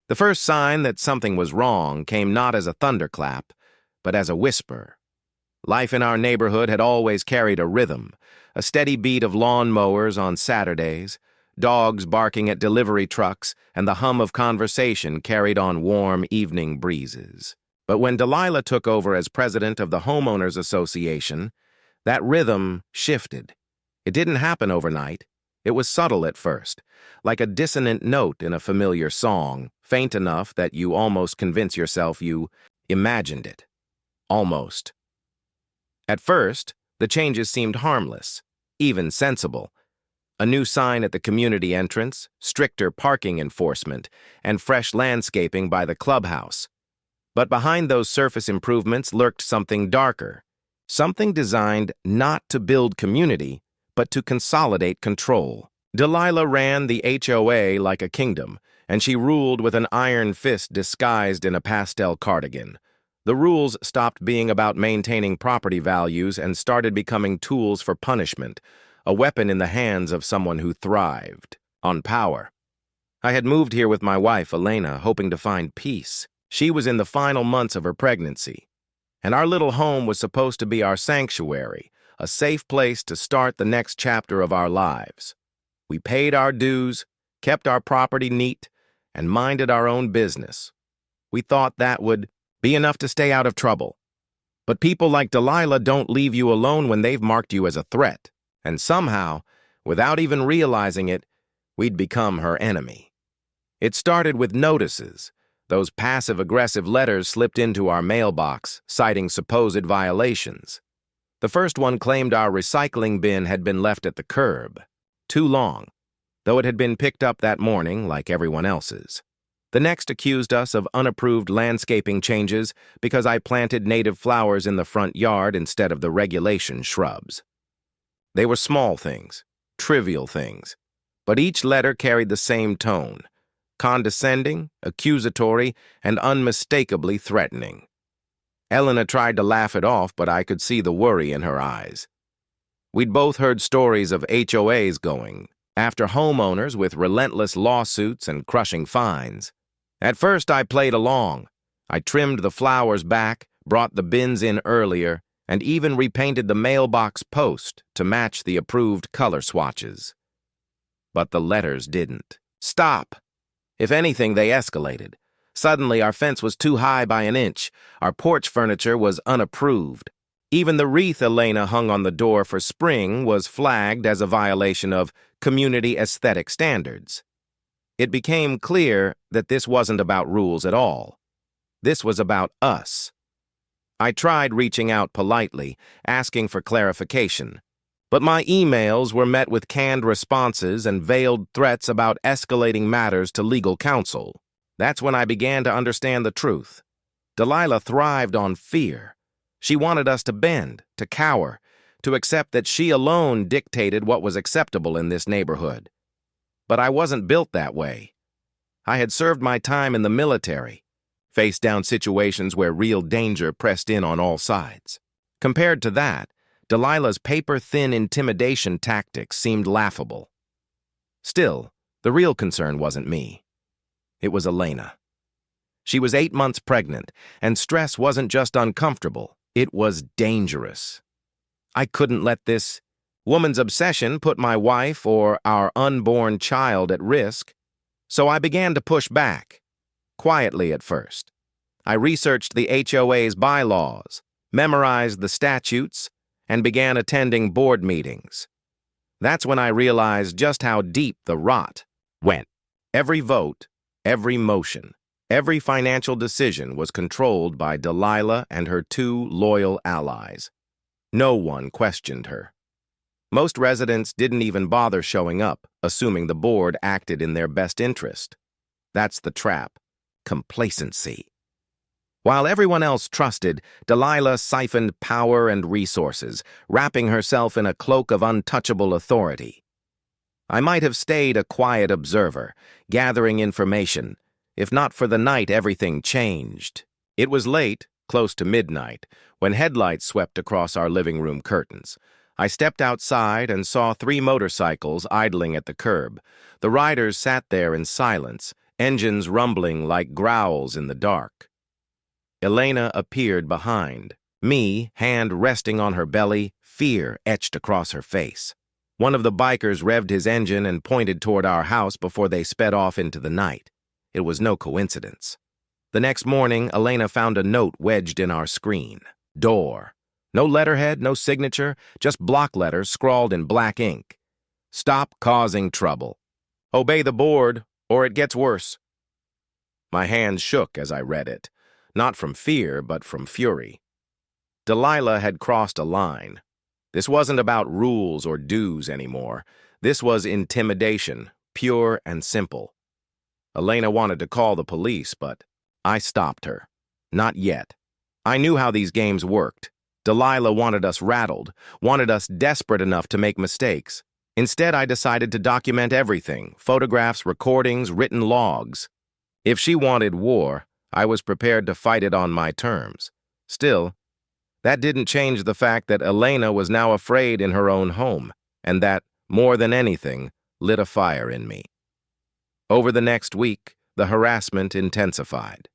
The first sign that something was wrong came not as a thunderclap, but as a whisper. Life in our neighborhood had always carried a rhythm, a steady beat of lawn mowers on Saturdays, dogs barking at delivery trucks, and the hum of conversation carried on warm evening breezes. But when Delilah took over as president of the Homeowners Association, that rhythm shifted. It didn't happen overnight. It was subtle at first, like a dissonant note in a familiar song, faint enough that you almost convince yourself you imagined it. Almost. At first, the changes seemed harmless, even sensible. A new sign at the community entrance, stricter parking enforcement, and fresh landscaping by the clubhouse. But behind those surface improvements lurked something darker, something designed not to build community, but to consolidate control. Delilah ran the HOA like a kingdom, and she ruled with an iron fist disguised in a pastel cardigan. The rules stopped being about maintaining property values and started becoming tools for punishment, a weapon in the hands of someone who thrived on power. I had moved here with my wife, Elena, hoping to find peace. She was in the final months of her pregnancy, and our little home was supposed to be our sanctuary, a safe place to start the next chapter of our lives. We paid our dues, kept our property neat, and minded our own business. We thought that would be enough to stay out of trouble. But people like Delilah don't leave you alone when they've marked you as a threat. And somehow, without even realizing it, we'd become her enemy. It started with notices. Those passive-aggressive letters slipped into our mailbox, citing supposed violations. The first one claimed our recycling bin had been left at the curb. Too long, though it had been picked up that morning like everyone else's. The next accused us of unapproved landscaping changes because I planted native flowers in the front yard instead of the regulation shrubs. They were small things, trivial things, but each letter carried the same tone, condescending, accusatory, and unmistakably threatening. Elena tried to laugh it off, but I could see the worry in her eyes. We'd both heard stories of HOAs going after homeowners with relentless lawsuits and crushing fines. At first, I played along. I trimmed the flowers back, brought the bins in earlier, and even repainted the mailbox post to match the approved color swatches. But the letters didn't. Stop! If anything, they escalated. Suddenly, our fence was too high by an inch. Our porch furniture was unapproved. Even the wreath Elena hung on the door for spring was flagged as a violation of community aesthetic standards. It became clear that this wasn't about rules at all. This was about us. I tried reaching out politely, asking for clarification, but my emails were met with canned responses and veiled threats about escalating matters to legal counsel. That's when I began to understand the truth. Delilah thrived on fear. She wanted us to bend, to cower, to accept that she alone dictated what was acceptable in this neighborhood. But I wasn't built that way. I had served my time in the military, faced down situations where real danger pressed in on all sides. Compared to that, Delilah's paper-thin intimidation tactics seemed laughable. Still, the real concern wasn't me. It was Elena. She was 8 months pregnant, and stress wasn't just uncomfortable, it was dangerous. I couldn't let this woman's obsession put my wife or our unborn child at risk, so I began to push back, quietly at first. I researched the HOA's bylaws, memorized the statutes, and began attending board meetings. That's when I realized just how deep the rot went. Every vote, every motion, every financial decision was controlled by Delilah and her 2 loyal allies. No one questioned her. Most residents didn't even bother showing up, assuming the board acted in their best interest. That's the trap. Complacency. While everyone else trusted, Delilah siphoned power and resources, wrapping herself in a cloak of untouchable authority. I might have stayed a quiet observer, gathering information. If not for the night, everything changed. It was late, close to midnight, when headlights swept across our living room curtains. I stepped outside and saw 3 motorcycles idling at the curb. The riders sat there in silence, engines rumbling like growls in the dark. Elena appeared behind. Me, hand resting on her belly, fear etched across her face. One of the bikers revved his engine and pointed toward our house before they sped off into the night. It was no coincidence. The next morning, Elena found a note wedged in our screen. Door. No letterhead, no signature, just block letters scrawled in black ink. Stop causing trouble. Obey the board, or it gets worse. My hands shook as I read it, not from fear, but from fury. Delilah had crossed a line. This wasn't about rules or dues anymore. This was intimidation, pure and simple. Elena wanted to call the police, but I stopped her. Not yet. I knew how these games worked. Delilah wanted us rattled, wanted us desperate enough to make mistakes. Instead, I decided to document everything: photographs, recordings, written logs. If she wanted war, I was prepared to fight it on my terms. Still, that didn't change the fact that Elena was now afraid in her own home, and that, more than anything, lit a fire in me. Over the next week, the harassment intensified.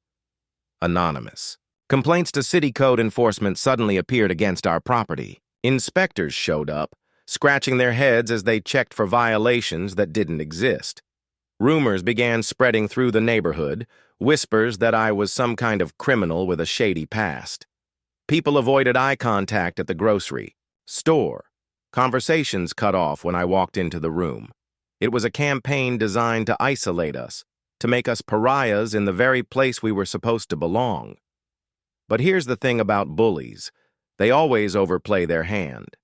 Anonymous. Complaints to city code enforcement suddenly appeared against our property. Inspectors showed up, scratching their heads as they checked for violations that didn't exist. Rumors began spreading through the neighborhood, whispers that I was some kind of criminal with a shady past. People avoided eye contact at the grocery store. Conversations cut off when I walked into the room. It was a campaign designed to isolate us, to make us pariahs in the very place we were supposed to belong. But here's the thing about bullies. They always overplay their hand.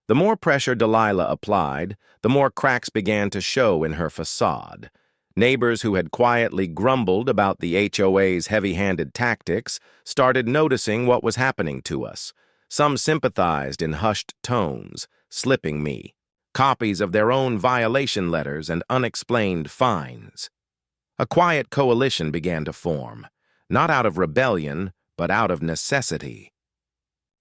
The more pressure Delilah applied, the more cracks began to show in her facade. Neighbors who had quietly grumbled about the HOA's heavy-handed tactics started noticing what was happening to us. Some sympathized in hushed tones, slipping me copies of their own violation letters and unexplained fines. A quiet coalition began to form, not out of rebellion, but out of necessity.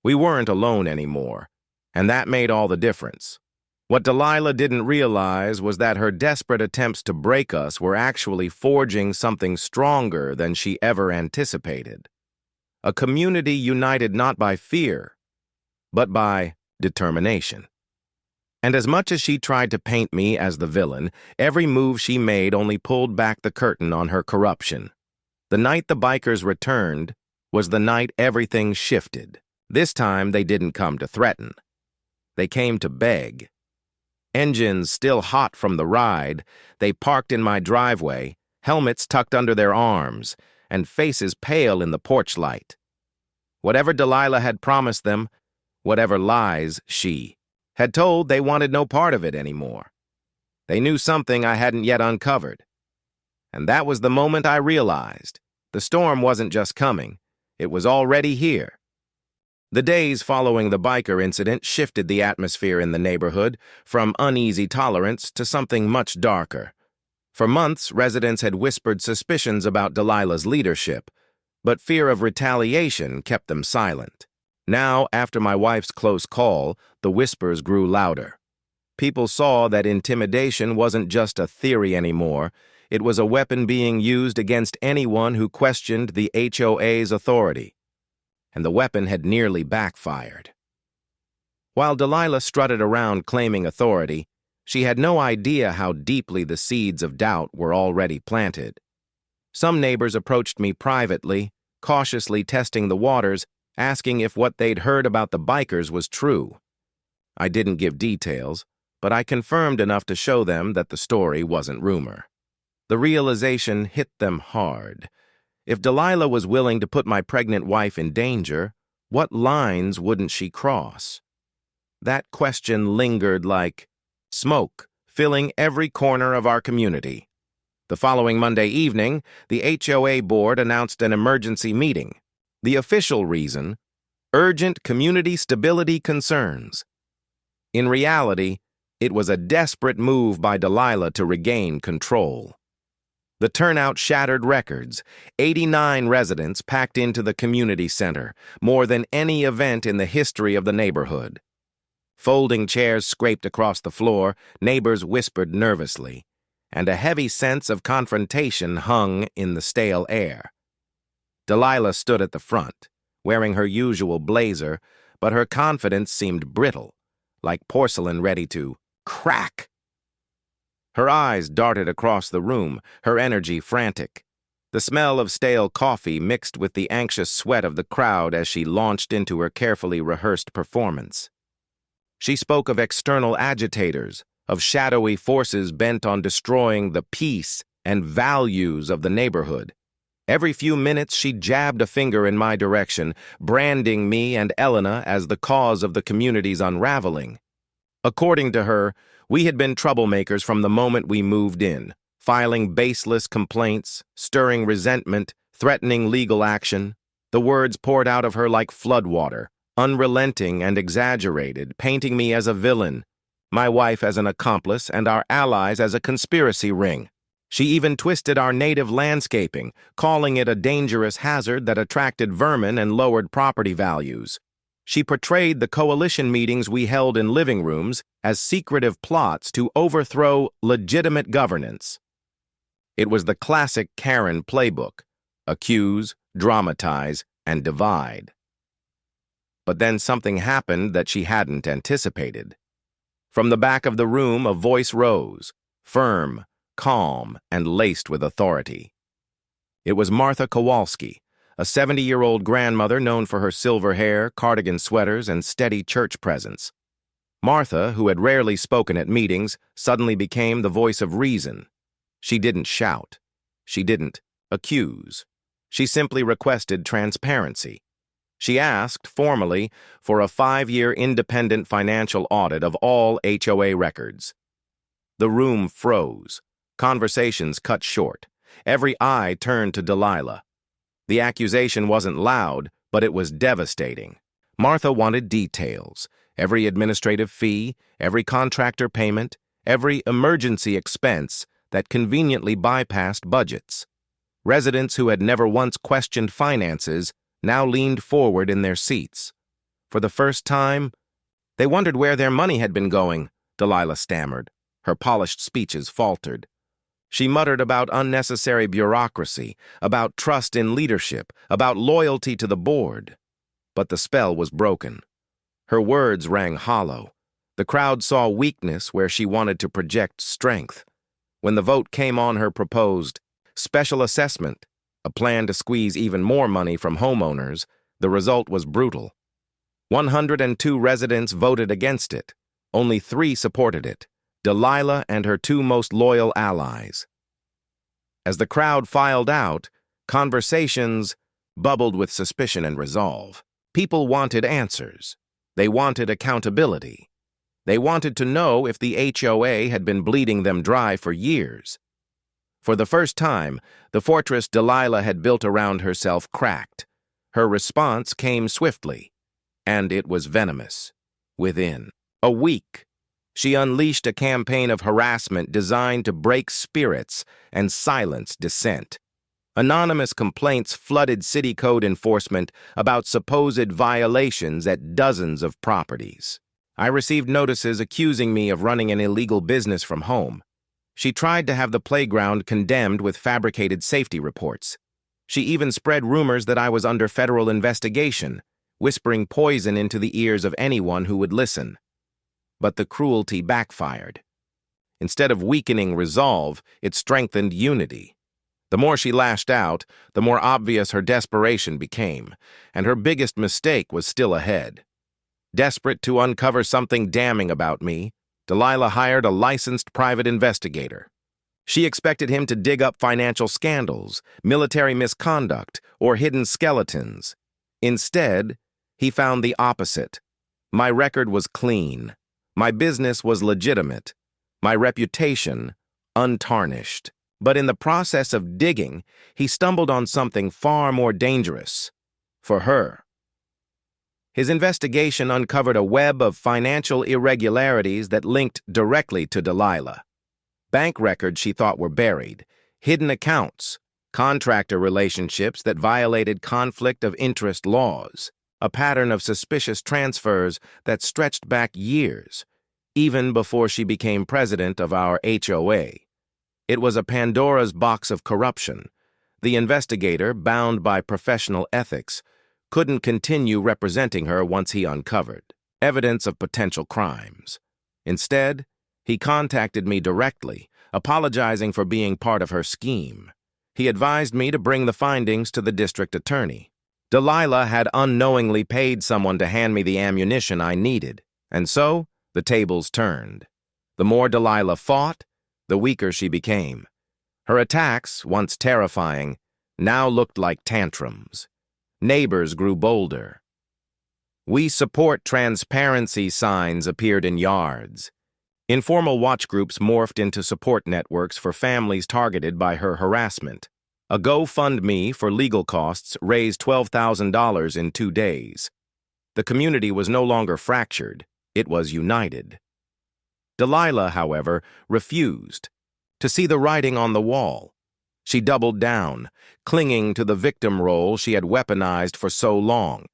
We weren't alone anymore, and that made all the difference. What Delilah didn't realize was that her desperate attempts to break us were actually forging something stronger than she ever anticipated. A community united not by fear, but by determination. And as much as she tried to paint me as the villain, every move she made only pulled back the curtain on her corruption. The night the bikers returned was the night everything shifted. This time they didn't come to threaten. They came to beg. Engines still hot from the ride, they parked in my driveway, helmets tucked under their arms, and faces pale in the porch light. Whatever Delilah had promised them, whatever lies she had told, they wanted no part of it anymore. They knew something I hadn't yet uncovered. And that was the moment I realized the storm wasn't just coming, it was already here. The days following the biker incident shifted the atmosphere in the neighborhood from uneasy tolerance to something much darker. For months, residents had whispered suspicions about Delilah's leadership, but fear of retaliation kept them silent. Now, after my wife's close call, the whispers grew louder. People saw that intimidation wasn't just a theory anymore, it was a weapon being used against anyone who questioned the HOA's authority. And the weapon had nearly backfired. While Delilah strutted around claiming authority, she had no idea how deeply the seeds of doubt were already planted. Some neighbors approached me privately, cautiously testing the waters, asking if what they'd heard about the bikers was true. I didn't give details, but I confirmed enough to show them that the story wasn't rumor. The realization hit them hard. If Delilah was willing to put my pregnant wife in danger, what lines wouldn't she cross? That question lingered like smoke, filling every corner of our community. The following Monday evening, the HOA board announced an emergency meeting. The official reason: urgent community stability concerns. In reality, it was a desperate move by Delilah to regain control. The turnout shattered records. 89 residents packed into the community center, more than any event in the history of the neighborhood. Folding chairs scraped across the floor, neighbors whispered nervously. and a heavy sense of confrontation hung in the stale air. Delilah stood at the front, wearing her usual blazer, but her confidence seemed brittle, like porcelain ready to crack. Her eyes darted across the room, her energy frantic. The smell of stale coffee mixed with the anxious sweat of the crowd as she launched into her carefully rehearsed performance. She spoke of external agitators, of shadowy forces bent on destroying the peace and values of the neighborhood. Every few minutes she jabbed a finger in my direction, branding me and Elena as the cause of the community's unraveling. According to her, we had been troublemakers from the moment we moved in, filing baseless complaints, stirring resentment, threatening legal action. The words poured out of her like floodwater, unrelenting and exaggerated, painting me as a villain, my wife as an accomplice, and our allies as a conspiracy ring. She even twisted our native landscaping, calling it a dangerous hazard that attracted vermin and lowered property values. She portrayed the coalition meetings we held in living rooms as secretive plots to overthrow legitimate governance. It was the classic Karen playbook: accuse, dramatize, and divide. But then something happened that she hadn't anticipated. From the back of the room, a voice rose, firm, calm, and laced with authority. It was Martha Kowalski, a 70-year-old grandmother known for her silver hair, cardigan sweaters, and steady church presence. Martha, who had rarely spoken at meetings, suddenly became the voice of reason. She didn't shout. She didn't accuse. She simply requested transparency. She asked, formally, for a 5-year independent financial audit of all HOA records. The room froze. Conversations cut short. Every eye turned to Delilah. The accusation wasn't loud, but it was devastating. Martha wanted details: every administrative fee, every contractor payment, every emergency expense that conveniently bypassed budgets. Residents who had never once questioned finances now leaned forward in their seats. For the first time, they wondered where their money had been going, Delilah stammered. Her polished speeches faltered. She muttered about unnecessary bureaucracy, about trust in leadership, about loyalty to the board. But the spell was broken. Her words rang hollow. The crowd saw weakness where she wanted to project strength. When the vote came on her proposed special assessment, a plan to squeeze even more money from homeowners, the result was brutal. 102 residents voted against it. Only 3 supported it: Delilah and her 2 most loyal allies. As the crowd filed out, conversations bubbled with suspicion and resolve. People wanted answers. They wanted accountability. They wanted to know if the HOA had been bleeding them dry for years. For the first time, the fortress Delilah had built around herself cracked. Her response came swiftly, and it was venomous. Within a week, she unleashed a campaign of harassment designed to break spirits and silence dissent. Anonymous complaints flooded city code enforcement about supposed violations at dozens of properties. I received notices accusing me of running an illegal business from home. She tried to have the playground condemned with fabricated safety reports. She even spread rumors that I was under federal investigation, whispering poison into the ears of anyone who would listen. But the cruelty backfired. Instead of weakening resolve, it strengthened unity. The more she lashed out, the more obvious her desperation became, and her biggest mistake was still ahead. Desperate to uncover something damning about me, Delilah hired a licensed private investigator. She expected him to dig up financial scandals, military misconduct, or hidden skeletons. Instead, he found the opposite. My record was clean. My business was legitimate. My reputation untarnished. But in the process of digging, he stumbled on something far more dangerous. For her. His investigation uncovered a web of financial irregularities that linked directly to Delilah. Bank records she thought were buried, hidden accounts, contractor relationships that violated conflict of interest laws, a pattern of suspicious transfers that stretched back years, even before she became president of our HOA. It was a Pandora's box of corruption. The investigator, bound by professional ethics, couldn't continue representing her once he uncovered evidence of potential crimes. Instead, he contacted me directly, apologizing for being part of her scheme. He advised me to bring the findings to the district attorney. Delilah had unknowingly paid someone to hand me the ammunition I needed, and so the tables turned. The more Delilah fought, the weaker she became. Her attacks, once terrifying, now looked like tantrums. Neighbors grew bolder. "We support transparency" signs appeared in yards. Informal watch groups morphed into support networks for families targeted by her harassment. A GoFundMe for legal costs raised $12,000 in 2 days. The community was no longer fractured, it was united. Delilah, however, refused to see the writing on the wall. She doubled down, clinging to the victim role she had weaponized for so long.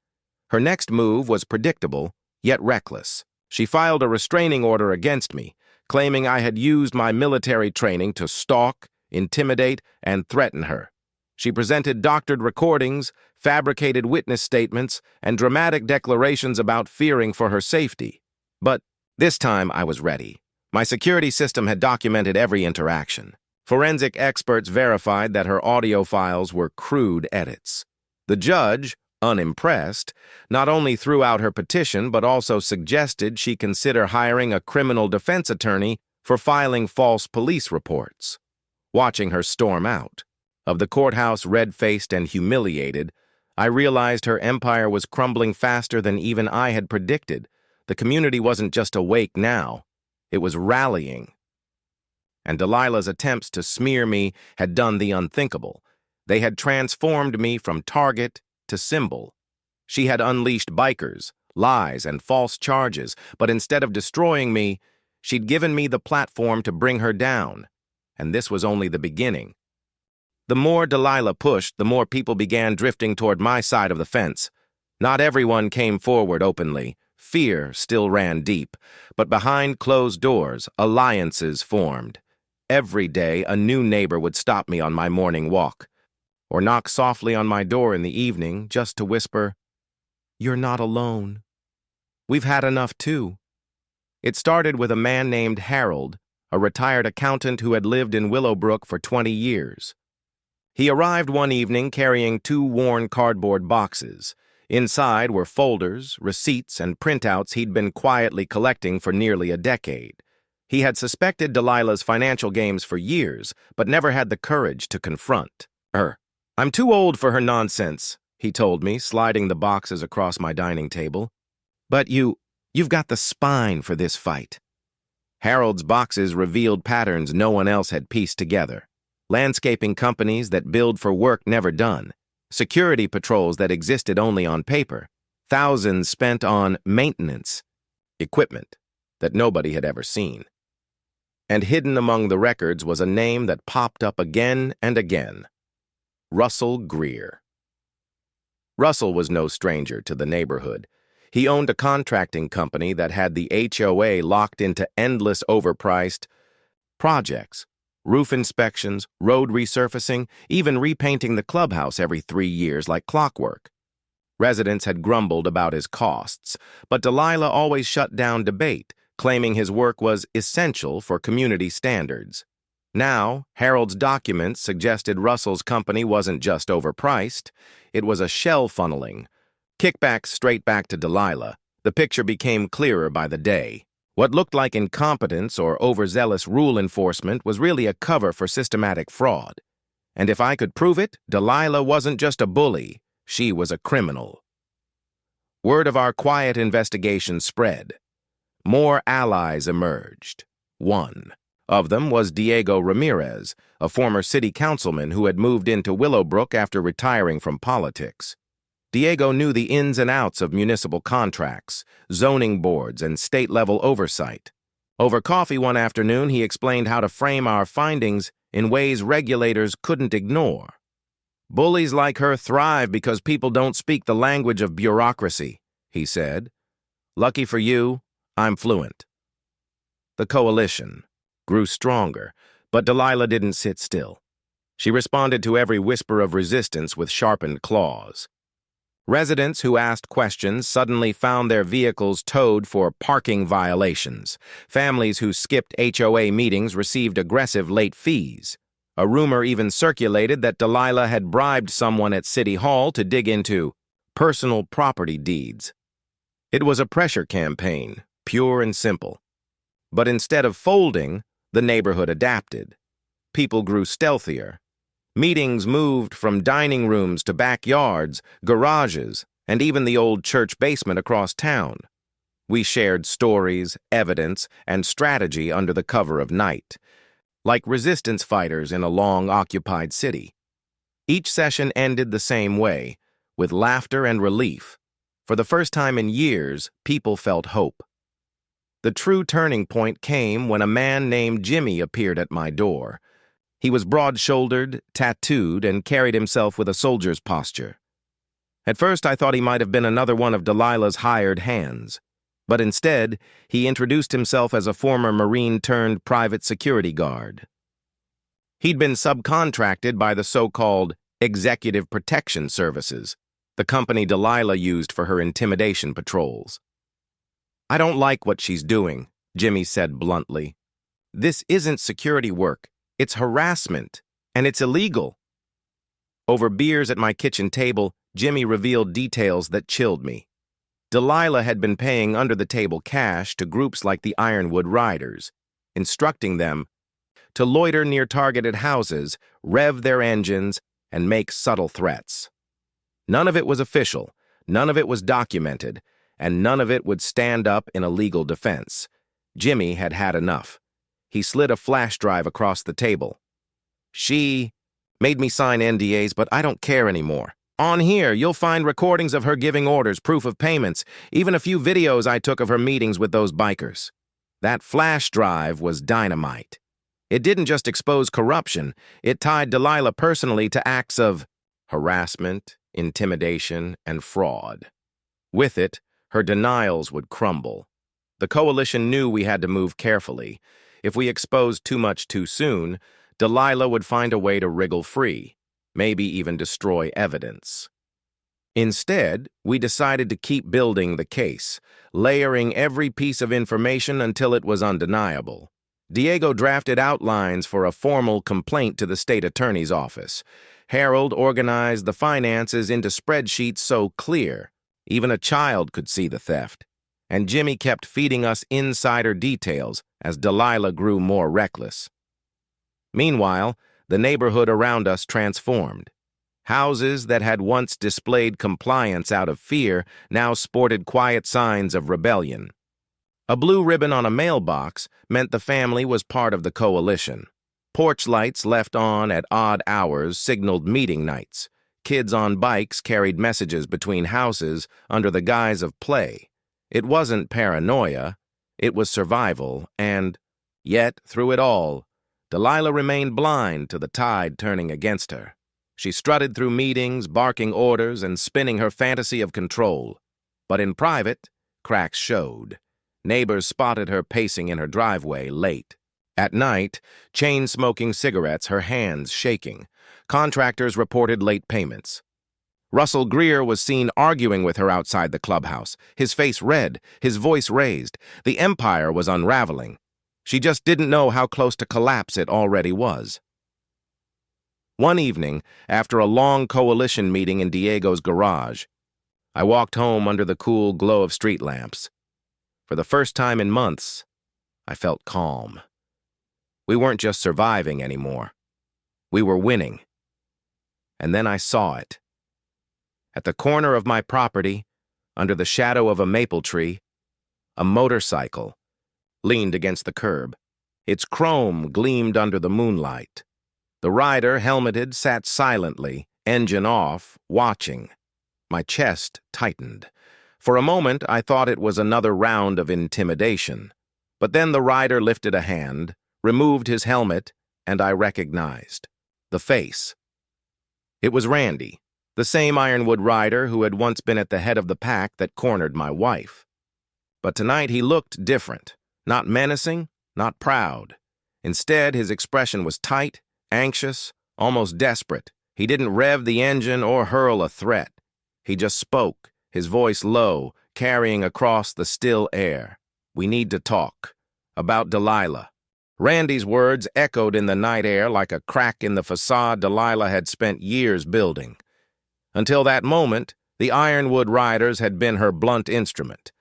Her next move was predictable, yet reckless. She filed a restraining order against me, claiming I had used my military training to stalk, intimidate, and threaten her. She presented doctored recordings, fabricated witness statements, and dramatic declarations about fearing for her safety. But this time I was ready. My security system had documented every interaction. Forensic experts verified that her audio files were crude edits. The judge, unimpressed, not only threw out her petition but also suggested she consider hiring a criminal defense attorney for filing false police reports. Watching her storm out of the courthouse red-faced and humiliated, I realized her empire was crumbling faster than even I had predicted. The community wasn't just awake now, it was rallying. And Delilah's attempts to smear me had done the unthinkable. They had transformed me from target to symbol. She had unleashed bikers, lies, and false charges, but instead of destroying me, she'd given me the platform to bring her down. And this was only the beginning. The more Delilah pushed, the more people began drifting toward my side of the fence. Not everyone came forward openly. Fear still ran deep, but behind closed doors, alliances formed. Every day, a new neighbor would stop me on my morning walk, or knock softly on my door in the evening just to whisper, "You're not alone. We've had enough too." It started with a man named Harold, a retired accountant who had lived in Willowbrook for 20 years. He arrived one evening carrying 2 worn cardboard boxes. Inside were folders, receipts, and printouts he'd been quietly collecting for nearly a decade. He had suspected Delilah's financial games for years, but never had the courage to confront her. "I'm too old for her nonsense," he told me, sliding the boxes across my dining table. "But you've got the spine for this fight." Harold's boxes revealed patterns no one else had pieced together. Landscaping companies that billed for work never done. Security patrols that existed only on paper. Thousands spent on maintenance. Equipment that nobody had ever seen. And hidden among the records was a name that popped up again and again. Russell Greer. Russell was no stranger to the neighborhood. He owned a contracting company that had the HOA locked into endless overpriced projects. Roof inspections, road resurfacing, even repainting the clubhouse every 3 years like clockwork. Residents had grumbled about his costs, but Delilah always shut down debate, claiming his work was essential for community standards. Now, Harold's documents suggested Russell's company wasn't just overpriced, it was a shell funneling. Kickbacks straight back to Delilah. The picture became clearer by the day. What looked like incompetence or overzealous rule enforcement was really a cover for systematic fraud. And if I could prove it, Delilah wasn't just a bully, she was a criminal. Word of our quiet investigation spread. More allies emerged. One of them was Diego Ramirez, a former city councilman who had moved into Willowbrook after retiring from politics. Diego knew the ins and outs of municipal contracts, zoning boards, and state-level oversight. Over coffee one afternoon, he explained how to frame our findings in ways regulators couldn't ignore. "Bullies like her thrive because people don't speak the language of bureaucracy," he said. "Lucky for you, I'm fluent." The coalition grew stronger, But Delilah didn't sit still. She responded to every whisper of resistance with sharpened claws. Residents who asked questions suddenly found their vehicles towed for parking violations. Families who skipped HOA meetings received aggressive late fees. A rumor even circulated that Delilah had bribed someone at City Hall to dig into personal property deeds. It was a pressure campaign, pure and simple. But instead of folding, the neighborhood adapted. People grew stealthier. Meetings moved from dining rooms to backyards, garages, and even the old church basement across town. We shared stories, evidence, and strategy under the cover of night, like resistance fighters in a long-occupied city. Each session ended the same way, with laughter and relief. For the first time in years, people felt hope. The true turning point came when a man named Jimmy appeared at my door. He was broad-shouldered, tattooed, and carried himself with a soldier's posture. At first, I thought he might have been another one of Delilah's hired hands. But instead, he introduced himself as a former Marine-turned-private security guard. He'd been subcontracted by the so-called Executive Protection Services, the company Delilah used for her intimidation patrols. "I don't like what she's doing," Jimmy said bluntly. "This isn't security work. It's harassment, and it's illegal." Over beers at my kitchen table, Jimmy revealed details that chilled me. Delilah had been paying under-the-table cash to groups like the Ironwood Riders, instructing them to loiter near targeted houses, rev their engines, and make subtle threats. None of it was official, none of it was documented, and none of it would stand up in a legal defense. Jimmy had had enough. He slid a flash drive across the table. "She made me sign NDAs, but I don't care anymore. On here, you'll find recordings of her giving orders, proof of payments, even a few videos I took of her meetings with those bikers." That flash drive was dynamite. It didn't just expose corruption, it tied Delilah personally to acts of harassment, intimidation, and fraud. With it, her denials would crumble. The coalition knew we had to move carefully. If we exposed too much too soon, Delilah would find a way to wriggle free, maybe even destroy evidence. Instead, we decided to keep building the case, layering every piece of information until it was undeniable. Diego drafted outlines for a formal complaint to the state attorney's office. Harold organized the finances into spreadsheets so clear, even a child could see the theft. And Jimmy kept feeding us insider details as Delilah grew more reckless. Meanwhile, the neighborhood around us transformed. Houses that had once displayed compliance out of fear now sported quiet signs of rebellion. A blue ribbon on a mailbox meant the family was part of the coalition. Porch lights left on at odd hours signaled meeting nights. Kids on bikes carried messages between houses under the guise of play. It wasn't paranoia, it was survival, and yet, through it all, Delilah remained blind to the tide turning against her. She strutted through meetings, barking orders, and spinning her fantasy of control. But in private, cracks showed. Neighbors spotted her pacing in her driveway late. At night, chain-smoking cigarettes, her hands shaking. Contractors reported late payments. Russell Greer was seen arguing with her outside the clubhouse, his face red, his voice raised. The empire was unraveling. She just didn't know how close to collapse it already was. One evening, after a long coalition meeting in Diego's garage, I walked home under the cool glow of street lamps. For the first time in months, I felt calm. We weren't just surviving anymore. We were winning. And then I saw it. At the corner of my property, under the shadow of a maple tree, a motorcycle leaned against the curb. Its chrome gleamed under the moonlight. The rider, helmeted, sat silently, engine off, watching. My chest tightened. For a moment, I thought it was another round of intimidation. But then the rider lifted a hand, removed his helmet, and I recognized the face. It was Randy, the same Ironwood rider who had once been at the head of the pack that cornered my wife. But tonight he looked different, not menacing, not proud. Instead, his expression was tight, anxious, almost desperate. He didn't rev the engine or hurl a threat. He just spoke, his voice low, carrying across the still air. "We need to talk. About Delilah." Randy's words echoed in the night air like a crack in the facade Delilah had spent years building. Until that moment, the Ironwood Riders had been her blunt instrument.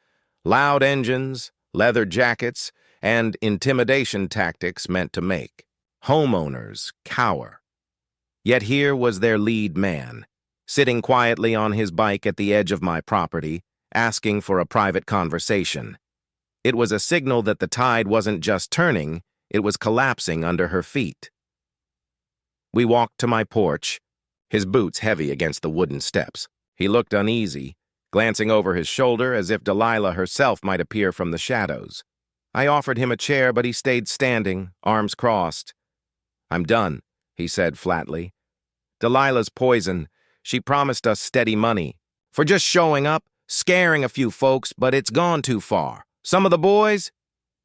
Loud engines, leather jackets, and intimidation tactics meant to make homeowners cower. Yet here was their lead man, sitting quietly on his bike at the edge of my property, asking for a private conversation. It was a signal that the tide wasn't just turning, it was collapsing under her feet. We walked to my porch, his boots heavy against the wooden steps. He looked uneasy, glancing over his shoulder as if Delilah herself might appear from the shadows. I offered him a chair, but he stayed standing, arms crossed. "I'm done," he said flatly. "Delilah's poison. She promised us steady money. For just showing up, scaring a few folks, but it's gone too far. Some of the boys,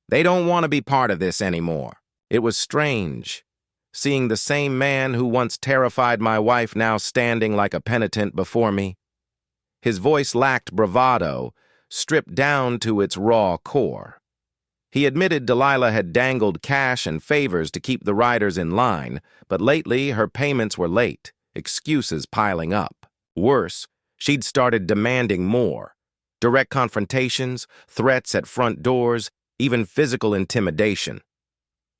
they don't want to be part of this anymore." It was strange, seeing the same man who once terrified my wife now standing like a penitent before me. His voice lacked bravado, stripped down to its raw core. He admitted Delilah had dangled cash and favors to keep the riders in line, but lately her payments were late, excuses piling up. Worse, she'd started demanding more. Direct confrontations, threats at front doors, even physical intimidation.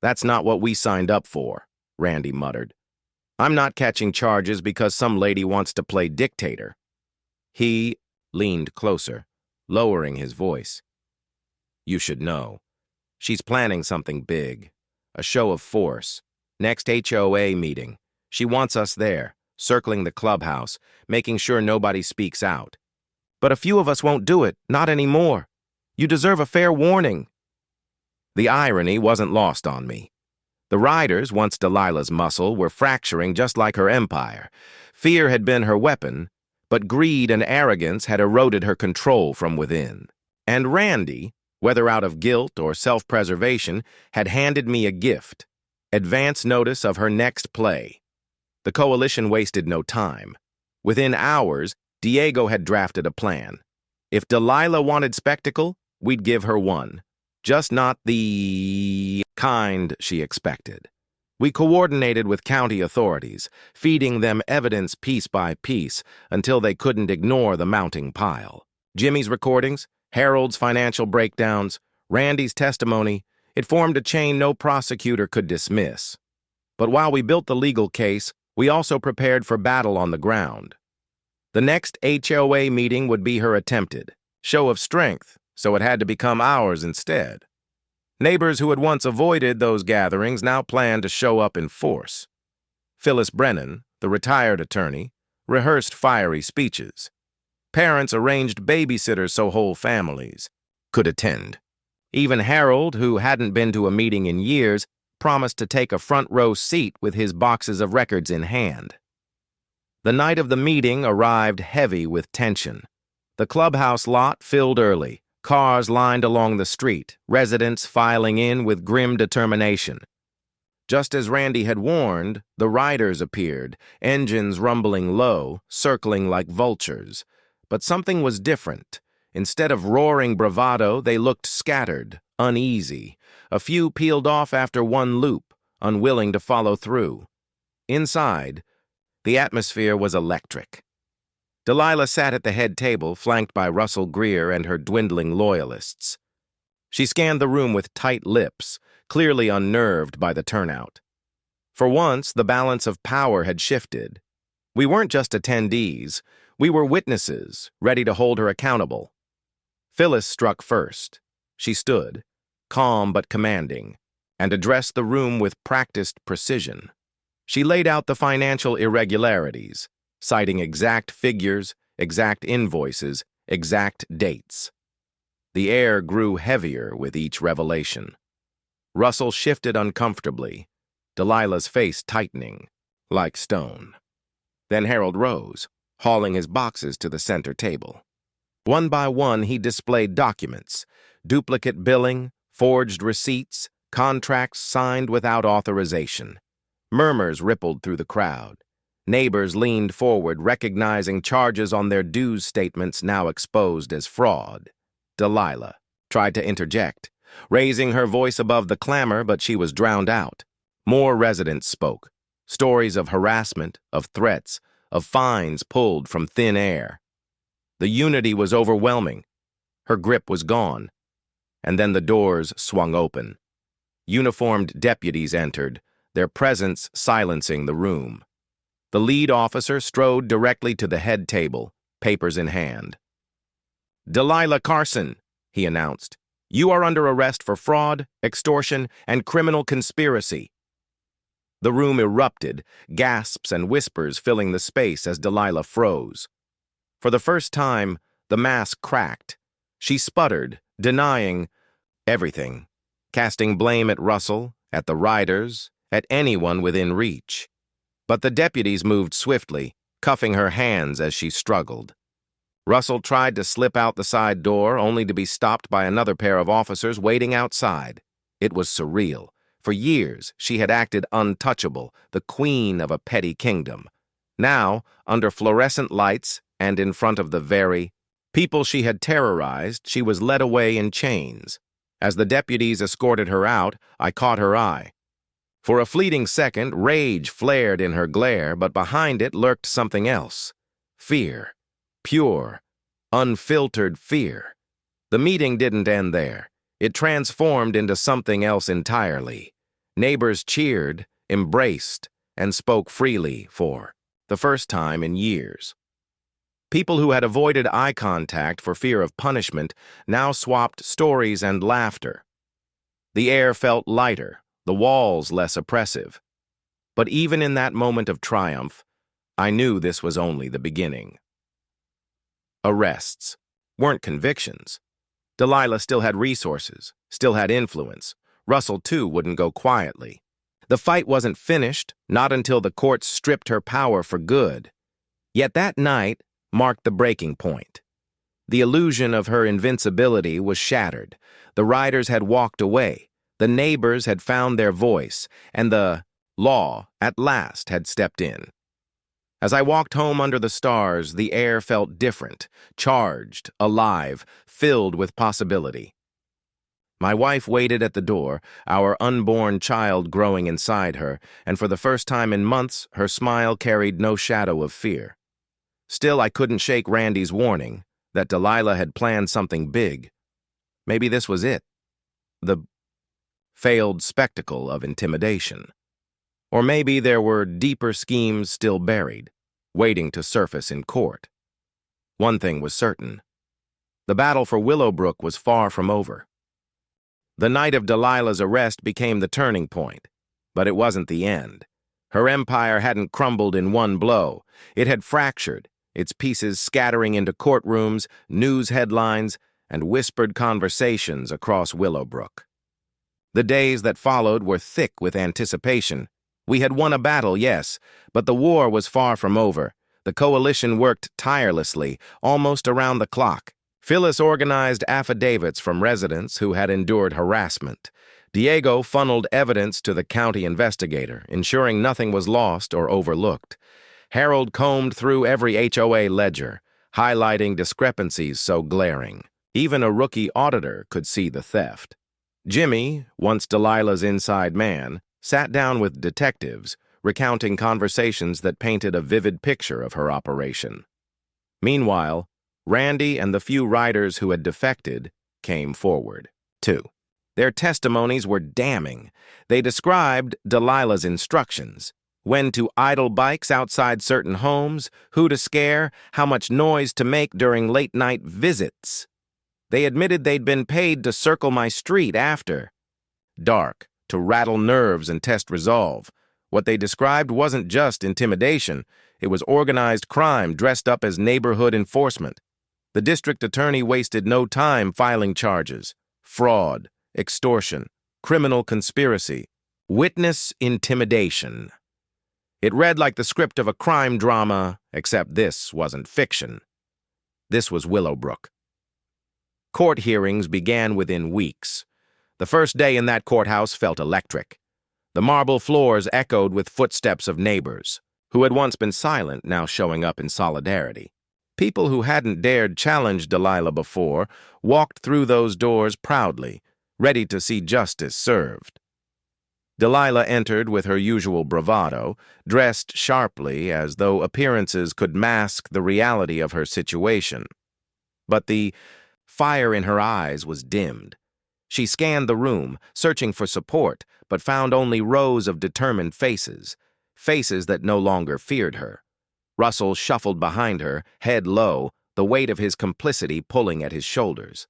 "That's not what we signed up for," Randy muttered. "I'm not catching charges because some lady wants to play dictator." He leaned closer, lowering his voice. "You should know. She's planning something big, a show of force. Next HOA meeting. She wants us there, circling the clubhouse, making sure nobody speaks out. But a few of us won't do it, not anymore. You deserve a fair warning." The irony wasn't lost on me. The riders, once Delilah's muscle, were fracturing just like her empire. Fear had been her weapon, but greed and arrogance had eroded her control from within. And Randy, whether out of guilt or self-preservation, had handed me a gift, advance notice of her next play. The coalition wasted no time. Within hours, Diego had drafted a plan. If Delilah wanted spectacle, we'd give her one. Just not the kind she expected. We coordinated with county authorities, feeding them evidence piece by piece until they couldn't ignore the mounting pile. Jimmy's recordings, Harold's financial breakdowns, Randy's testimony, it formed a chain no prosecutor could dismiss. But while we built the legal case, we also prepared for battle on the ground. The next HOA meeting would be her attempted show of strength, so it had to become ours instead. Neighbors who had once avoided those gatherings now planned to show up in force. Phyllis Brennan, the retired attorney, rehearsed fiery speeches. Parents arranged babysitters so whole families could attend. Even Harold, who hadn't been to a meeting in years, promised to take a front-row seat with his boxes of records in hand. The night of the meeting arrived heavy with tension. The clubhouse lot filled early, cars lined along the street, residents filing in with grim determination. Just as Randy had warned, the riders appeared, engines rumbling low, circling like vultures. But something was different. Instead of roaring bravado, they looked scattered, uneasy. A few peeled off after one loop, unwilling to follow through. Inside, the atmosphere was electric. Delilah sat at the head table, flanked by Russell Greer and her dwindling loyalists. She scanned the room with tight lips, clearly unnerved by the turnout. For once, the balance of power had shifted. We weren't just attendees. We were witnesses, ready to hold her accountable. Phyllis struck first. She stood, calm but commanding, and addressed the room with practiced precision. She laid out the financial irregularities, citing exact figures, exact invoices, exact dates. The air grew heavier with each revelation. Russell shifted uncomfortably, Delilah's face tightening, like stone. Then Harold rose, hauling his boxes to the center table. One by one, he displayed documents, duplicate billing, forged receipts, contracts signed without authorization. Murmurs rippled through the crowd. Neighbors leaned forward, recognizing charges on their dues statements now exposed as fraud. Delilah tried to interject, raising her voice above the clamor, but she was drowned out. More residents spoke, stories of harassment, of threats, of fines pulled from thin air. The unity was overwhelming. Her grip was gone. And then the doors swung open. Uniformed deputies entered, their presence silencing the room. The lead officer strode directly to the head table, papers in hand. "Delilah Carson," he announced, "you are under arrest for fraud, extortion, and criminal conspiracy." The room erupted, gasps and whispers filling the space as Delilah froze. For the first time, the mask cracked. She sputtered, denying everything, casting blame at Russell, at the riders, at anyone within reach. But the deputies moved swiftly, cuffing her hands as she struggled. Russell tried to slip out the side door, only to be stopped by another pair of officers waiting outside. It was surreal. For years, she had acted untouchable, the queen of a petty kingdom. Now, under fluorescent lights and in front of the very people she had terrorized, she was led away in chains. As the deputies escorted her out, I caught her eye. For a fleeting second, rage flared in her glare, but behind it lurked something else. Fear. Pure, unfiltered fear. The meeting didn't end there. It transformed into something else entirely. Neighbors cheered, embraced, and spoke freely for the first time in years. People who had avoided eye contact for fear of punishment now swapped stories and laughter. The air felt lighter, the walls less oppressive. But even in that moment of triumph, I knew this was only the beginning. Arrests weren't convictions. Delilah still had resources, still had influence. Russell, too, wouldn't go quietly. The fight wasn't finished, not until the courts stripped her power for good. Yet that night marked the breaking point. The illusion of her invincibility was shattered. The riders had walked away. The neighbors had found their voice, and the law, at last, had stepped in. As I walked home under the stars, the air felt different, charged, alive, filled with possibility. My wife waited at the door, our unborn child growing inside her, and for the first time in months, her smile carried no shadow of fear. Still, I couldn't shake Randy's warning that Delilah had planned something big. Maybe this was it. The failed spectacle of intimidation. Or maybe there were deeper schemes still buried, waiting to surface in court. One thing was certain. The battle for Willowbrook was far from over. The night of Delilah's arrest became the turning point, but it wasn't the end. Her empire hadn't crumbled in one blow. It had fractured, its pieces scattering into courtrooms, news headlines, and whispered conversations across Willowbrook. The days that followed were thick with anticipation. We had won a battle, yes, but the war was far from over. The coalition worked tirelessly, almost around the clock. Phyllis organized affidavits from residents who had endured harassment. Diego funneled evidence to the county investigator, ensuring nothing was lost or overlooked. Harold combed through every HOA ledger, highlighting discrepancies so glaring. Even a rookie auditor could see the theft. Jimmy, once Delilah's inside man, sat down with detectives, recounting conversations that painted a vivid picture of her operation. Meanwhile, Randy and the few riders who had defected came forward, too. Their testimonies were damning. They described Delilah's instructions: when to idle bikes outside certain homes, who to scare, how much noise to make during late-night visits. They admitted they'd been paid to circle my street after dark, to rattle nerves and test resolve. What they described wasn't just intimidation. It was organized crime dressed up as neighborhood enforcement. The district attorney wasted no time filing charges: fraud, extortion, criminal conspiracy, witness intimidation. It read like the script of a crime drama, except this wasn't fiction. This was Willowbrook. Court hearings began within weeks. The first day in that courthouse felt electric. The marble floors echoed with footsteps of neighbors, who had once been silent, now showing up in solidarity. People who hadn't dared challenge Delilah before walked through those doors proudly, ready to see justice served. Delilah entered with her usual bravado, dressed sharply as though appearances could mask the reality of her situation. But the fire in her eyes was dimmed. She scanned the room, searching for support, but found only rows of determined faces, faces that no longer feared her. Russell shuffled behind her, head low, the weight of his complicity pulling at his shoulders.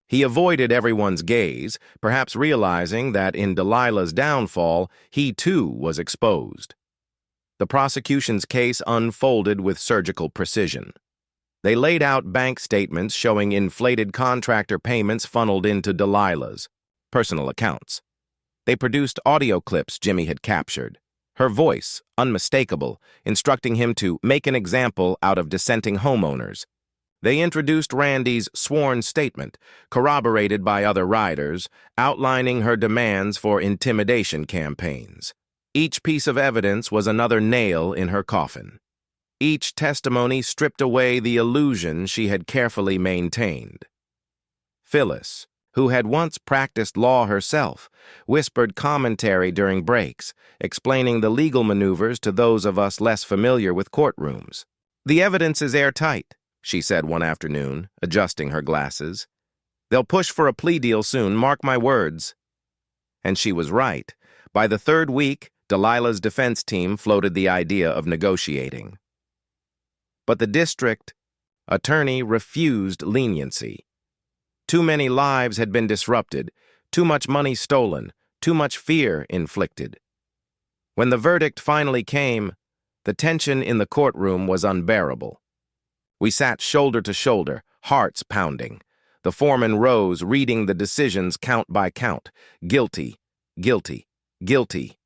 He avoided everyone's gaze, perhaps realizing that in Delilah's downfall, he too was exposed. The prosecution's case unfolded with surgical precision. They laid out bank statements showing inflated contractor payments funneled into Delilah's personal accounts. They produced audio clips Jimmy had captured, her voice, unmistakable, instructing him to make an example out of dissenting homeowners. They introduced Randy's sworn statement, corroborated by other riders, outlining her demands for intimidation campaigns. Each piece of evidence was another nail in her coffin. Each testimony stripped away the illusion she had carefully maintained. Phyllis, who had once practiced law herself, whispered commentary during breaks, explaining the legal maneuvers to those of us less familiar with courtrooms. "The evidence is airtight," she said one afternoon, adjusting her glasses. "They'll push for a plea deal soon, mark my words." And she was right. By the third week, Delilah's defense team floated the idea of negotiating. But the district attorney refused leniency. Too many lives had been disrupted, too much money stolen, too much fear inflicted. When the verdict finally came, the tension in the courtroom was unbearable. We sat shoulder to shoulder, hearts pounding. The foreman rose, reading the decisions count by count. Guilty, guilty, guilty.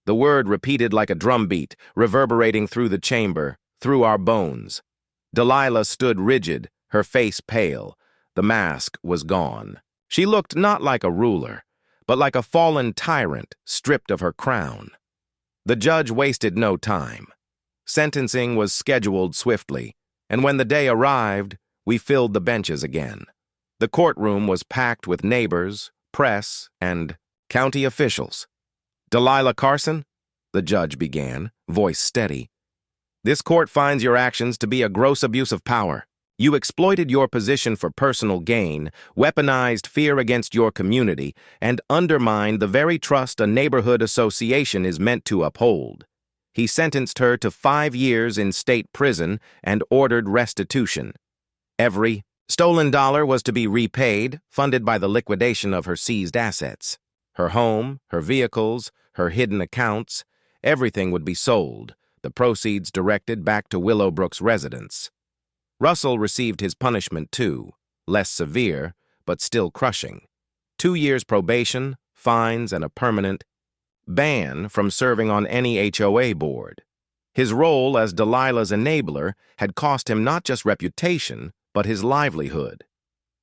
The word repeated like a drumbeat, reverberating through the chamber, through our bones. Delilah stood rigid, her face pale. The mask was gone. She looked not like a ruler, but like a fallen tyrant stripped of her crown. The judge wasted no time. Sentencing was scheduled swiftly, and when the day arrived, we filled the benches again. The courtroom was packed with neighbors, press, and county officials. "Delilah Carson," the judge began, voice steady, "this court finds your actions to be a gross abuse of power. You exploited your position for personal gain, weaponized fear against your community, and undermined the very trust a neighborhood association is meant to uphold." He sentenced her to 5 years in state prison and ordered restitution. Every stolen dollar was to be repaid, funded by the liquidation of her seized assets. Her home, her vehicles, her hidden accounts, everything would be sold, the proceeds directed back to Willowbrook's residence. Russell received his punishment too, less severe, but still crushing. 2 years probation, fines, and a permanent ban from serving on any HOA board. His role as Delilah's enabler had cost him not just reputation, but his livelihood.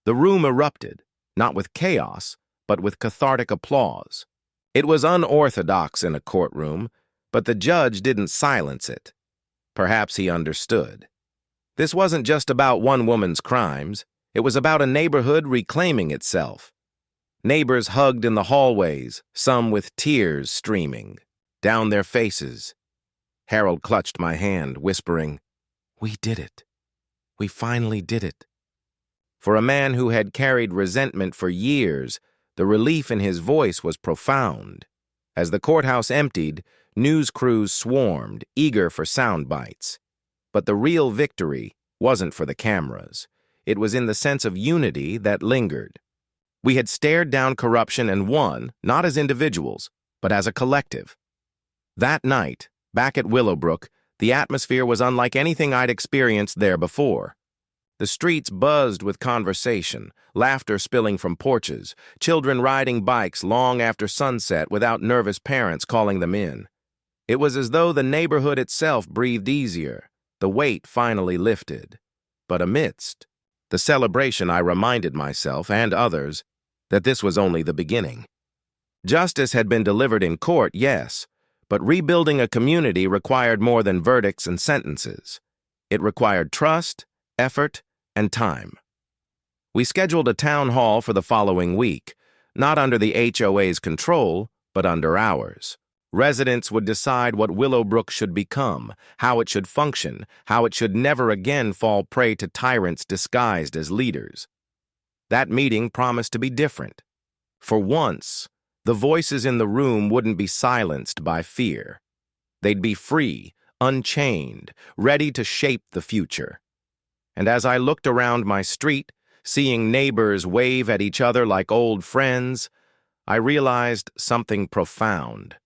The room erupted, not with chaos, but with cathartic applause. It was unorthodox in a courtroom, but the judge didn't silence it. Perhaps he understood. This wasn't just about one woman's crimes. It was about a neighborhood reclaiming itself. Neighbors hugged in the hallways, some with tears streaming down their faces. Harold clutched my hand, whispering, "We did it. We finally did it." For a man who had carried resentment for years, the relief in his voice was profound. As the courthouse emptied, news crews swarmed, eager for sound bites. But the real victory wasn't for the cameras. It was in the sense of unity that lingered. We had stared down corruption and won, not as individuals, but as a collective. That night, back at Willowbrook, the atmosphere was unlike anything I'd experienced there before. The streets buzzed with conversation, laughter spilling from porches, children riding bikes long after sunset without nervous parents calling them in. It was as though the neighborhood itself breathed easier, the weight finally lifted. But amidst the celebration, I reminded myself and others that this was only the beginning. Justice had been delivered in court, yes, but rebuilding a community required more than verdicts and sentences. It required trust, effort, and time. We scheduled a town hall for the following week, not under the HOA's control, but under ours. Residents would decide what Willowbrook should become, how it should function, how it should never again fall prey to tyrants disguised as leaders. That meeting promised to be different. For once, the voices in the room wouldn't be silenced by fear. They'd be free, unchained, ready to shape the future. And as I looked around my street, seeing neighbors wave at each other like old friends, I realized something profound.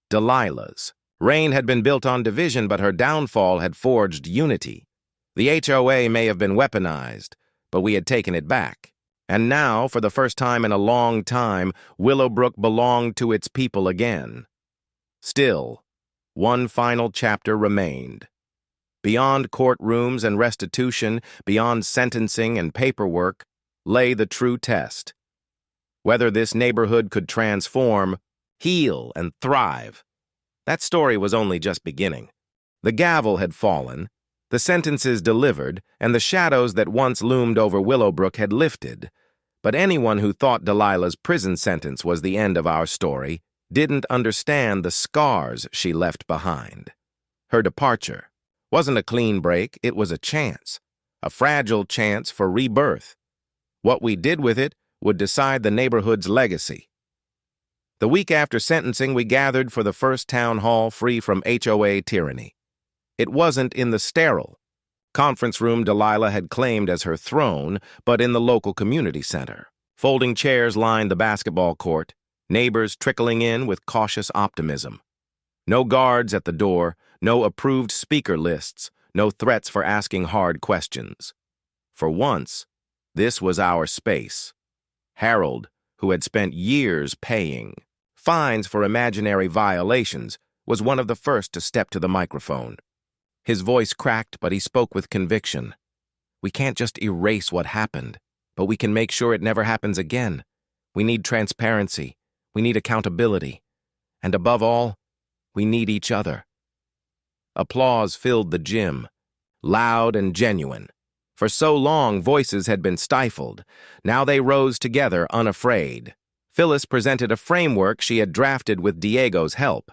Delilah's reign had been built on division, but her downfall had forged unity. The HOA may have been weaponized, but we had taken it back. And now, for the first time in a long time, Willowbrook belonged to its people again. Still, one final chapter remained. Beyond courtrooms and restitution, beyond sentencing and paperwork, lay the true test. Whether this neighborhood could transform, heal, and thrive. That story was only just beginning. The gavel had fallen, the sentences delivered, and the shadows that once loomed over Willowbrook had lifted. But anyone who thought Delilah's prison sentence was the end of our story didn't understand the scars she left behind. Her departure wasn't a clean break, it was a chance, a fragile chance for rebirth. What we did with it would decide the neighborhood's legacy. The week after sentencing, we gathered for the first town hall free from HOA tyranny. It wasn't in the sterile conference room Delilah had claimed as her throne, but in the local community center. Folding chairs lined the basketball court, neighbors trickling in with cautious optimism. No guards at the door, no approved speaker lists, no threats for asking hard questions. For once, this was our space. Harold, who had spent years paying fines for imaginary violations, was one of the first to step to the microphone. His voice cracked, but he spoke with conviction. We can't just erase what happened, but we can make sure it never happens again. We need transparency. We need accountability. And above all, we need each other. Applause filled the gym, loud and genuine. For so long, voices had been stifled. Now they rose together, unafraid. Phyllis presented a framework she had drafted with Diego's help.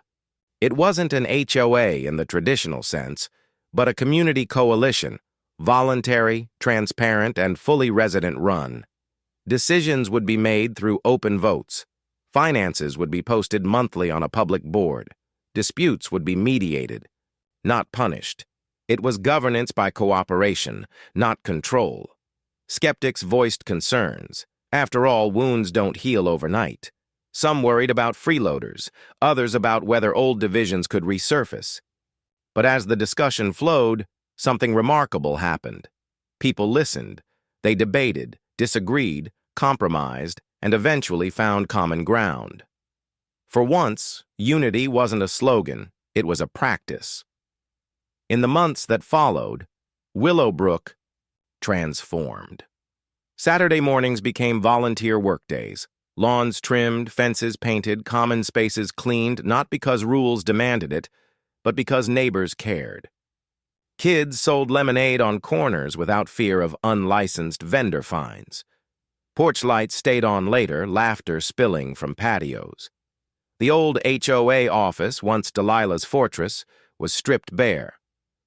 It wasn't an HOA in the traditional sense, but a community coalition, voluntary, transparent, and fully resident-run. Decisions would be made through open votes. Finances would be posted monthly on a public board. Disputes would be mediated, not punished. It was governance by cooperation, not control. Skeptics voiced concerns. After all, wounds don't heal overnight. Some worried about freeloaders, others about whether old divisions could resurface. But as the discussion flowed, something remarkable happened. People listened. They debated, disagreed, compromised, and eventually found common ground. For once, unity wasn't a slogan, it was a practice. In the months that followed, Willowbrook transformed. Saturday mornings became volunteer workdays. Lawns trimmed, fences painted, common spaces cleaned, not because rules demanded it, but because neighbors cared. Kids sold lemonade on corners without fear of unlicensed vendor fines. Porch lights stayed on later, laughter spilling from patios. The old HOA office, once Delilah's fortress, was stripped bare.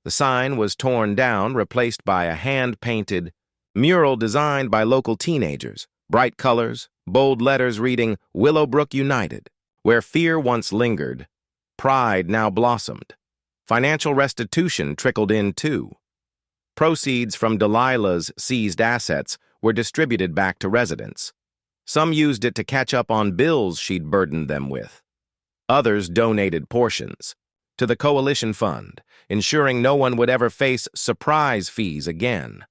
The sign was torn down, replaced by a hand-painted mural designed by local teenagers. Bright colors, bold letters reading, Willowbrook United. Where fear once lingered, pride now blossomed. Financial restitution trickled in too. Proceeds from Delilah's seized assets were distributed back to residents. Some used it to catch up on bills she'd burdened them with. Others donated portions to the coalition fund, ensuring no one would ever face surprise fees again.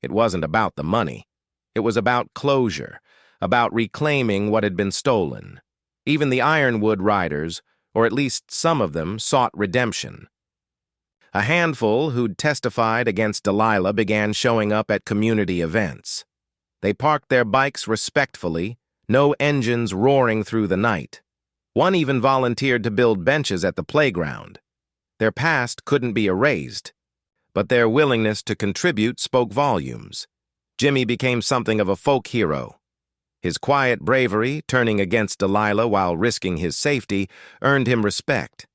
It wasn't about the money. It was about closure, about reclaiming what had been stolen. Even the Ironwood riders, or at least some of them, sought redemption. A handful who'd testified against Delilah began showing up at community events. They parked their bikes respectfully, No engines roaring through the night. One even volunteered to build benches at the playground. Their past couldn't be erased, but their willingness to contribute spoke volumes. Jimmy became something of a folk hero. His quiet bravery, turning against Delilah while risking his safety, earned him respect.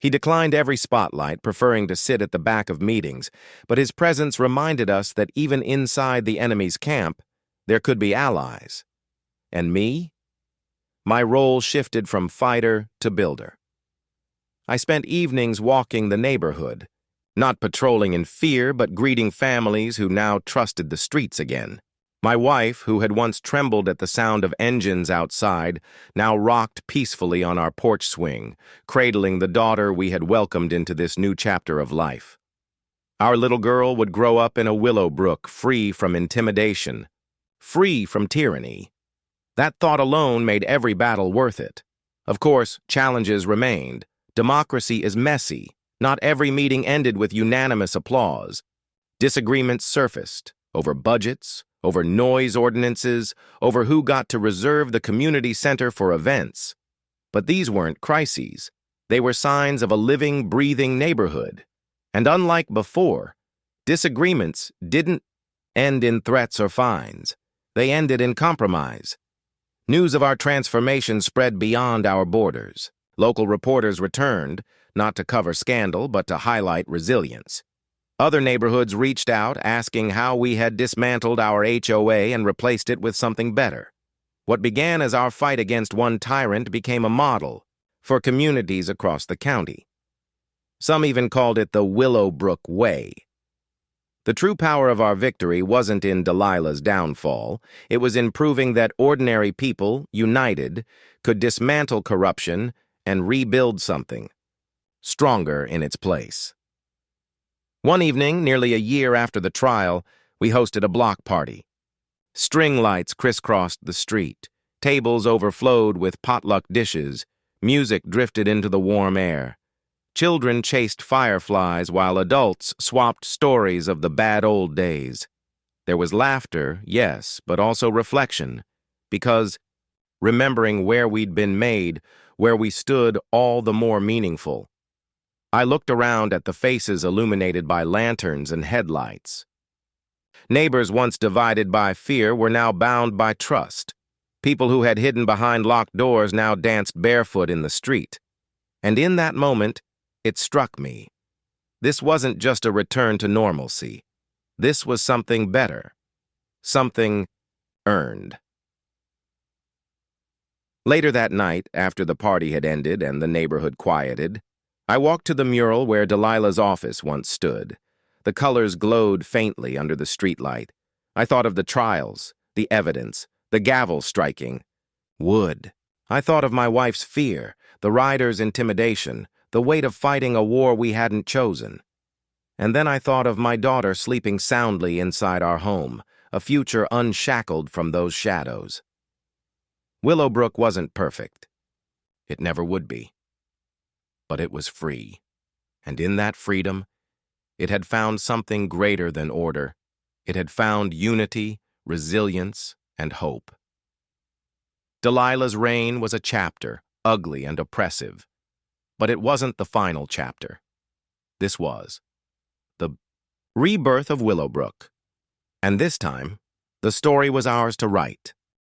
He declined every spotlight, preferring to sit at the back of meetings, but his presence reminded us that even inside the enemy's camp, there could be allies. And me? My role shifted from fighter to builder. I spent evenings walking the neighborhood, not patrolling in fear, but greeting families who now trusted the streets again. My wife, who had once trembled at the sound of engines outside, now rocked peacefully on our porch swing, cradling the daughter we had welcomed into this new chapter of life. Our little girl would grow up in a willow brook, free from intimidation, free from tyranny. That thought alone made every battle worth it. Of course, challenges remained. Democracy is messy. Not every meeting ended with unanimous applause. Disagreements surfaced over budgets, over noise ordinances, over who got to reserve the community center for events. But these weren't crises. They were signs of a living, breathing neighborhood. And unlike before, disagreements didn't end in threats or fines. They ended in compromise. News of our transformation spread beyond our borders. Local reporters returned, not to cover scandal, but to highlight resilience. Other neighborhoods reached out, asking how we had dismantled our HOA and replaced it with something better. What began as our fight against one tyrant became a model for communities across the county. Some even called it the Willowbrook Way. The true power of our victory wasn't in Delilah's downfall. It was in proving that ordinary people, united, could dismantle corruption and rebuild something stronger in its place. One evening, nearly a year after the trial, we hosted a block party. String lights crisscrossed the street, tables overflowed with potluck dishes, music drifted into the warm air. Children chased fireflies while adults swapped stories of the bad old days. There was laughter, yes, but also reflection, because remembering where we'd been made, where we stood, all the more meaningful. I looked around at the faces illuminated by lanterns and headlights. Neighbors once divided by fear were now bound by trust. People who had hidden behind locked doors now danced barefoot in the street. And in that moment, it struck me. This wasn't just a return to normalcy. This was something better. Something earned. Later that night, after the party had ended and the neighborhood quieted, I walked to the mural where Delilah's office once stood. The colors glowed faintly under the streetlight. I thought of the trials, the evidence, the gavel striking. Wood. I thought of my wife's fear, the rider's intimidation, the weight of fighting a war we hadn't chosen. And then I thought of my daughter sleeping soundly inside our home, a future unshackled from those shadows. Willowbrook wasn't perfect. It never would be. But it was free. And in that freedom, it had found something greater than order. It had found unity, resilience, and hope. Delilah's reign was a chapter, ugly and oppressive. But it wasn't the final chapter. This was the rebirth of Willowbrook. And this time, the story was ours to write.